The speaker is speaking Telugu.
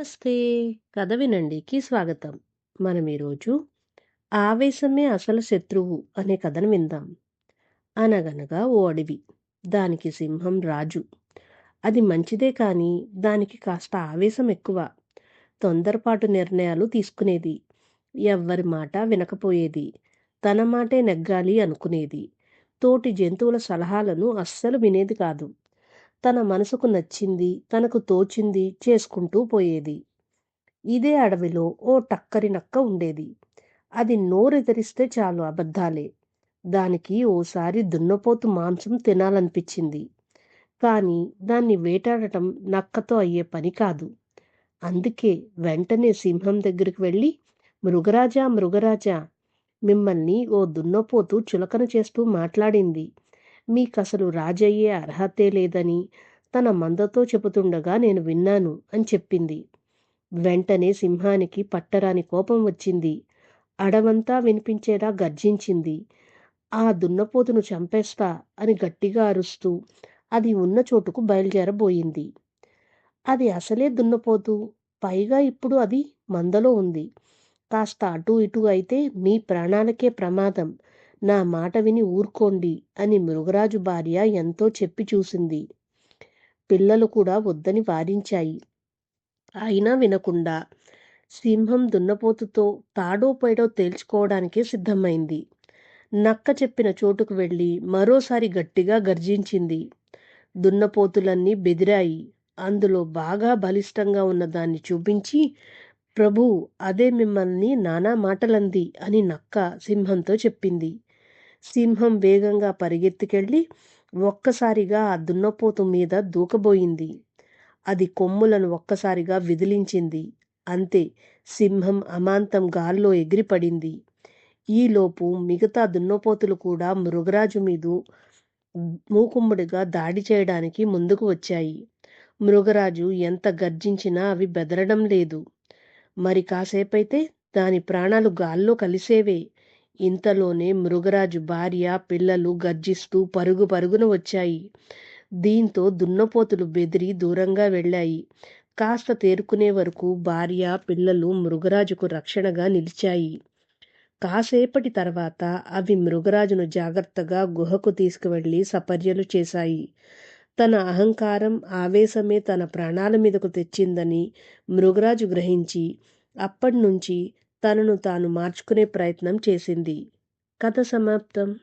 నమస్తే. కథ వినండికి స్వాగతం. మనం ఈరోజు ఆవేశమే అసలు శత్రువు అనే కథను విందాం. అనగనగా ఓ అడవి. దానికి సింహం రాజు. అది మంచిదే కానీ దానికి కాస్త ఆవేశం ఎక్కువ. తొందరపాటు నిర్ణయాలు తీసుకునేది. ఎవ్వరి మాట వినకపోయేది. తన మాటే నెగ్గాలి అనుకునేది. తోటి జంతువుల సలహాలను అస్సలు వినేది కాదు. తన మనసుకు నచ్చింది, తనకు తోచింది చేసుకుంటూ పోయేది. ఇదే అడవిలో ఓ టక్కరి నక్క ఉండేది. అది నోరెదిరిస్తే చాలు అబద్ధాలే. దానికి ఓసారి దున్నపోతు మాంసం తినాలనిపించింది. కానీ దాన్ని వేటాడటం నక్కతో అయ్యే పని కాదు. అందుకే వెంటనే సింహం దగ్గరికి వెళ్ళి, మృగరాజా మృగరాజా, మిమ్మల్ని ఓ దున్నపోతు చులకన చేస్తూ మాట్లాడింది. మీకసలు రాజయ్యే అర్హతే లేదని తన మందతో చెబుతుండగా నేను విన్నాను అని చెప్పింది. వెంటనే సింహానికి పట్టరాని కోపం వచ్చింది. అడవంతా వినిపించేలా గర్జించింది. ఆ దున్నపోతును చంపేస్తా అని గట్టిగా అరుస్తూ అది ఉన్న చోటుకు బయలుదేరబోయింది. అది అసలే దున్నపోతు. పైగా ఇప్పుడు అది మందలో ఉంది. కాస్త అటూ ఇటూ అయితే మీ ప్రాణాలకే ప్రమాదం. నా మాట విని ఊరుకోండి అని మృగరాజు భార్య ఎంతో చెప్పి చూసింది. పిల్లలు కూడా వద్దని వారించాయి. అయినా వినకుండా సింహం దున్నపోతుతో తాడో పేడో తేల్చుకోవడానికే సిద్ధమైంది. నక్క చెప్పిన చోటుకు వెళ్ళి మరోసారి గట్టిగా గర్జించింది. దున్నపోతులన్నీ బెదిరాయి. అందులో బాగా బలిష్టంగా ఉన్న దాన్ని చూపించి, ప్రభూ, అదే మిమ్మల్ని నానా మాటలంది అని నక్క సింహంతో చెప్పింది. సింహం వేగంగా పరిగెత్తుకెళ్ళి ఒక్కసారిగా ఆ దున్నపోతు మీద దూకబోయింది. అది కొమ్ములను ఒక్కసారిగా విదిలించింది. అంతే, సింహం అమాంతం గాల్లో ఎగిరిపడింది. ఈలోపు మిగతా దున్నపోతులు కూడా మృగరాజు మీదు మూకుమ్మడిగా దాడి చేయడానికి ముందుకు వచ్చాయి. మృగరాజు ఎంత గర్జించినా అవి బెదరడం లేదు. మరి కాసేపైతే దాని ప్రాణాలు గాల్లో కలిసేవే. ఇంతలోనే మృగరాజు భార్య, పిల్లలు గర్జిస్తూ పరుగు పరుగున వచ్చాయి. దీంతో దున్నపోతులు బెదిరి దూరంగా వెళ్ళాయి. కాస్త తేరుకునే వరకు భార్య, పిల్లలు మృగరాజుకు రక్షణగా నిలిచాయి. కాసేపటి తర్వాత అవి మృగరాజును జాగ్రత్తగా గుహకు తీసుకువెళ్ళి సపర్యలు చేశాయి. తన అహంకారం, ఆవేశమే తన ప్రాణాల మీదకు తెచ్చిందని మృగరాజు గ్రహించి అప్పటినుంచి తనను తాను మార్చుకునే ప్రయత్నం చేసింది. కథ సమాప్తం.